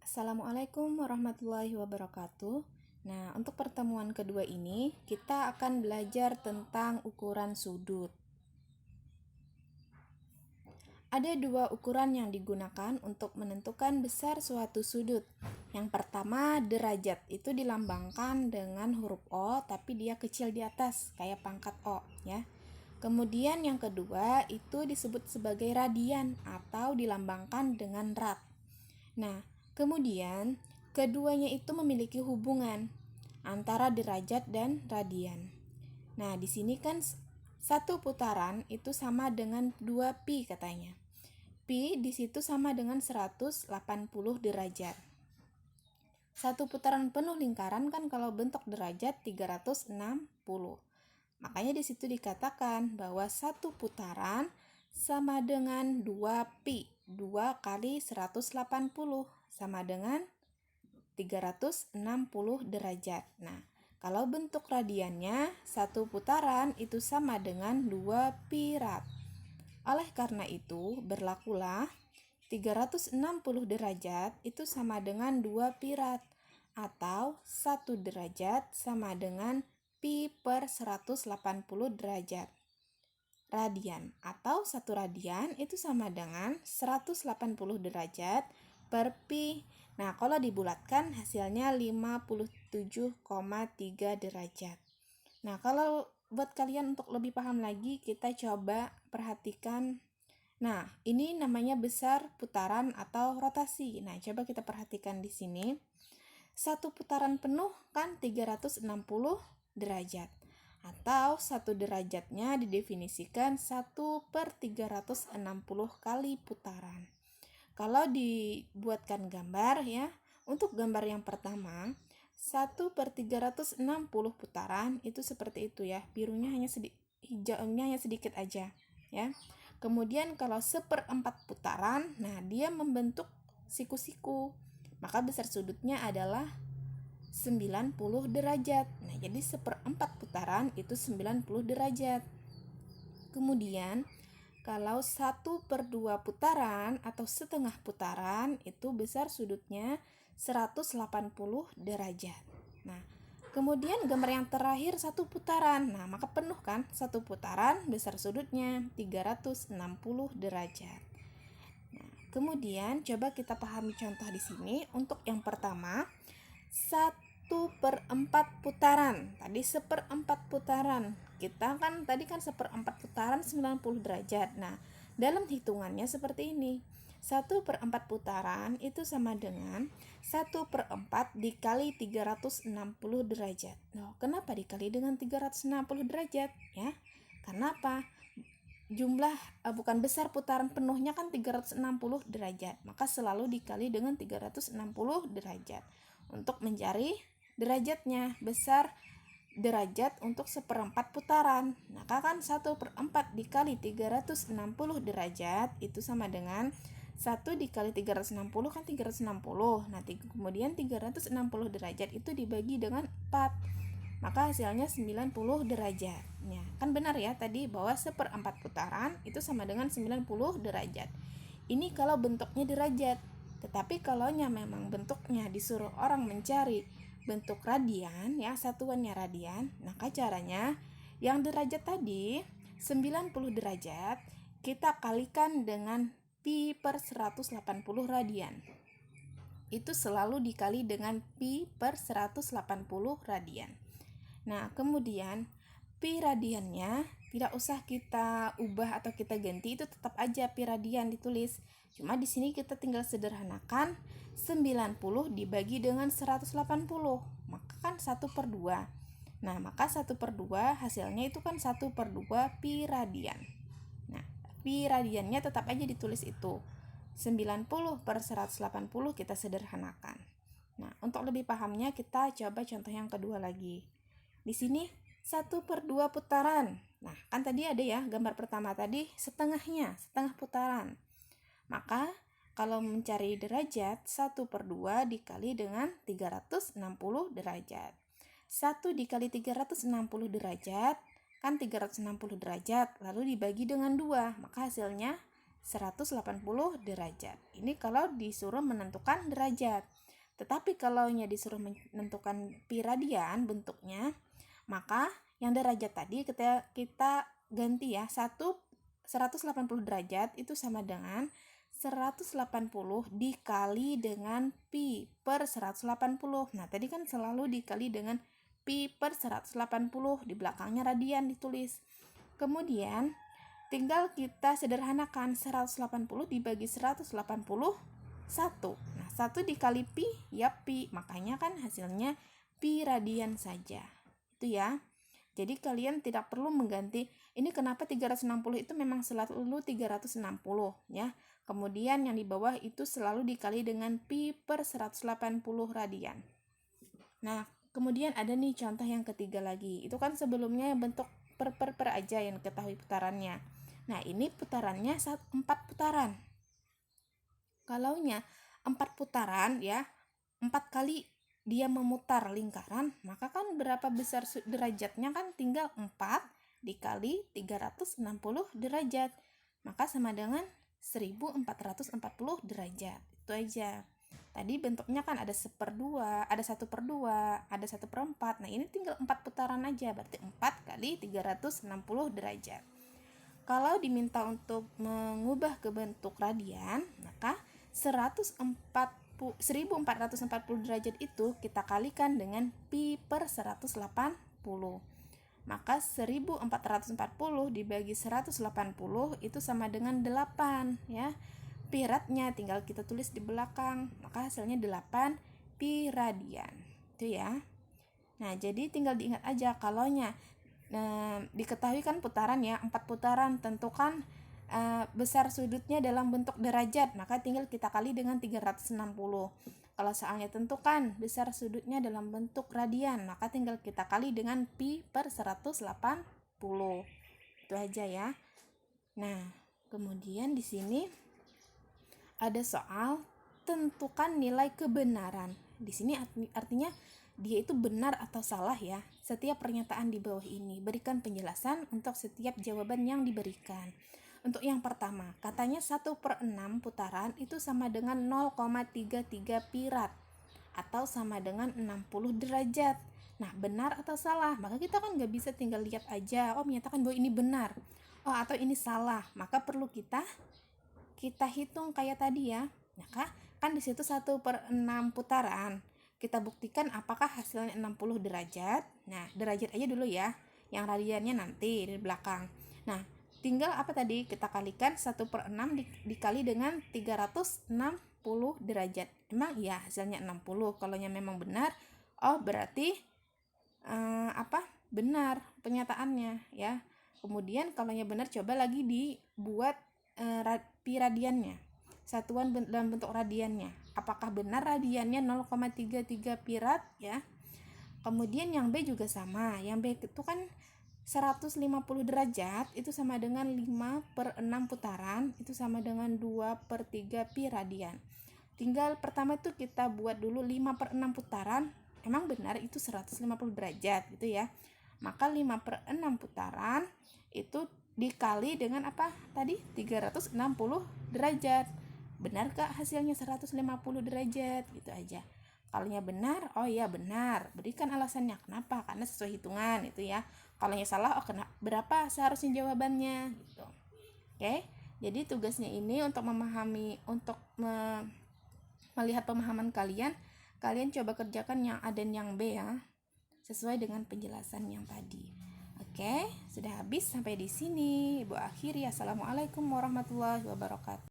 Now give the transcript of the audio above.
Assalamualaikum warahmatullahi wabarakatuh. Nah, untuk pertemuan kedua ini, kita akan belajar tentang ukuran sudut. Ada dua ukuran yang digunakan untuk menentukan besar suatu sudut. Yang pertama, derajat. Itu dilambangkan dengan huruf O, tapi dia kecil di atas, kayak pangkat O, ya. Kemudian yang kedua, itu disebut sebagai radian atau dilambangkan dengan rad. Nah, kemudian keduanya itu memiliki hubungan antara derajat dan radian. Nah, di sini kan satu putaran itu sama dengan 2 pi katanya. Pi di situ sama dengan 180 derajat. Satu putaran penuh lingkaran kan kalau bentuk derajat 360. Makanya di situ dikatakan bahwa satu putaran sama dengan 2 pi. 2 kali 180 sama dengan 360 derajat. Nah, kalau bentuk radiannya, satu putaran itu sama dengan 2 pi rad. Oleh karena itu, berlakulah 360 derajat itu sama dengan 2 pi rad, atau 1 derajat sama dengan pi per 180 derajat. Radian atau 1 radian itu sama dengan 180 derajat per pi. Nah, kalau dibulatkan hasilnya 57,3 derajat. Nah, kalau buat kalian untuk lebih paham lagi, kita coba perhatikan. Nah, ini namanya besar putaran atau rotasi. Nah, coba kita perhatikan di sini. Satu putaran penuh kan 360 derajat. Atau satu derajatnya didefinisikan 1/360 kali putaran. Kalau dibuatkan gambar ya, untuk gambar yang pertama, 1/360 putaran itu seperti itu ya, birunya hanya hijaunya hanya sedikit aja ya. Kemudian kalau 1/4 putaran, nah dia membentuk siku-siku, maka besar sudutnya adalah 90 derajat. Nah, jadi 1/4 putaran itu 90 derajat. Kemudian kalau 1/2 putaran atau setengah putaran itu besar sudutnya 180 derajat. Nah, kemudian gambar yang terakhir satu putaran. Nah, maka penuh kan satu putaran besar sudutnya 360 derajat. Nah, kemudian coba kita pahami contoh di sini. Untuk yang pertama, 1/4 putaran. Tadi 1/4 putaran. Kita kan tadi kan 1/4 putaran 90 derajat. Nah, dalam hitungannya seperti ini. 1/4 putaran itu sama dengan 1/4 dikali 360 derajat. Nah, kenapa dikali dengan 360 derajat? Ya, karena apa? Jumlah bukan besar putaran penuhnya kan 360 derajat. Maka selalu dikali dengan 360 derajat untuk mencari derajatnya. Besar derajat untuk 1/4 putaran. Maka kan 1/4 dikali 360 derajat itu sama dengan 1 dikali 360 kan 360. Nah, kemudian 360 derajat itu dibagi dengan 4. Maka hasilnya 90 derajat. Ya, kan benar ya tadi bahwa 1/4 putaran itu sama dengan 90 derajat. Ini kalau bentuknya derajat. Tetapi kalau memang bentuknya disuruh orang mencari bentuk radian, ya satuannya radian, maka caranya yang derajat tadi 90 derajat kita kalikan dengan pi per 180 radian. Itu selalu dikali dengan pi per 180 radian. Nah, kemudian pi radiannya tidak usah kita ubah atau kita ganti, itu tetap aja pi radian ditulis. Cuma di sini kita tinggal sederhanakan 90 dibagi dengan 180. Maka kan 1/2. Nah, maka 1/2 hasilnya itu kan 1/2 pi radian. Nah, pi radiannya tetap aja ditulis itu. 90/180 kita sederhanakan. Nah, untuk lebih pahamnya kita coba contoh yang kedua lagi. Di sini 1/2 putaran. Nah, kan tadi ada ya gambar pertama tadi setengahnya, setengah putaran. Maka kalau mencari derajat 1/2 dikali dengan 360 derajat. 1 dikali 360 derajat kan 360 derajat, lalu dibagi dengan 2, maka hasilnya 180 derajat. Ini kalau disuruh menentukan derajat. Tetapi kalau disuruh menentukan pi radian bentuknya, maka yang derajat tadi kita ganti ya. 180 derajat itu sama dengan 180 dikali dengan pi per 180. Nah, tadi kan selalu dikali dengan pi per 180, di belakangnya radian ditulis. Kemudian tinggal kita sederhanakan 180 dibagi 181. Nah, 1 dikali pi ya pi, makanya kan hasilnya pi radian saja. Itu ya. Jadi kalian tidak perlu mengganti. Ini kenapa 360 itu memang selalu 360 ya. Kemudian yang di bawah itu selalu dikali dengan pi per 180 radian. Nah, kemudian ada nih contoh yang ketiga lagi. Itu kan sebelumnya bentuk per aja yang ketahui putarannya. Nah, ini putarannya 4 putaran. Kalaunya 4 putaran ya, 4 kali dia memutar lingkaran, maka kan berapa besar derajatnya kan tinggal 4 dikali 360 derajat. Maka sama dengan 1440 derajat. Itu aja. Tadi bentuknya kan ada 1/2, ada 1/2, ada 1/4. Nah, ini tinggal 4 putaran aja, berarti 4 kali 360 derajat. Kalau diminta untuk mengubah ke bentuk radian, maka 1440 derajat itu kita kalikan dengan pi per 180. Maka 1440 dibagi 180 itu sama dengan 8 ya. Pi radnya tinggal kita tulis di belakang, maka hasilnya 8 pi radian. Itu ya. Nah, jadi tinggal diingat aja kalaunya diketahui kan putaran ya, 4 putaran, tentukan besar sudutnya dalam bentuk derajat, maka tinggal kita kali dengan 360. Kalau soalnya tentukan besar sudutnya dalam bentuk radian, maka tinggal kita kali dengan pi per 180. Itu aja ya. Nah, kemudian di sini ada soal tentukan nilai kebenaran. Di sini artinya dia itu benar atau salah ya. Setiap pernyataan di bawah ini berikan penjelasan untuk setiap jawaban yang diberikan. Untuk yang pertama, katanya 1/6 putaran itu sama dengan 0,33 pi rad atau sama dengan 60 derajat. Nah, benar atau salah? Maka kita kan nggak bisa tinggal lihat aja, oh menyatakan bahwa ini benar, oh atau ini salah. Maka perlu kita hitung kayak tadi ya. Maka kan di situ 1/6 putaran. Kita buktikan apakah hasilnya 60 derajat. Nah, derajat aja dulu ya. Yang radiannya nanti di belakang. Nah, tinggal apa tadi? Kita kalikan 1/6 dikali dengan 360 derajat. Emang ya hasilnya 60. Kalau memang benar, oh berarti benar penyataannya ya. Kemudian kalau benar, coba lagi dibuat pi radiannya, satuan dalam bentuk radiannya. Apakah benar radiannya 0,33 pi rad ya. Kemudian yang B juga sama. Yang B itu kan 150 derajat itu sama dengan 5/6 putaran, itu sama dengan 2/3 pi radian. Tinggal pertama itu kita buat dulu 5/6 putaran. Emang benar itu 150 derajat gitu ya. Maka 5/6 putaran itu dikali dengan apa tadi? 360 derajat. Benarkah hasilnya 150 derajat? Gitu aja. Kalau benar, oh iya benar. Berikan alasannya. Kenapa? Karena sesuai hitungan itu ya. Kalau salah, oh berapa seharusnya jawabannya gitu. Oke. Jadi tugasnya ini untuk melihat pemahaman kalian coba kerjakan yang A dan yang B ya. Sesuai dengan penjelasan yang tadi. Oke, sudah habis sampai di sini. Ibu akhiri. Assalamualaikum warahmatullahi wabarakatuh.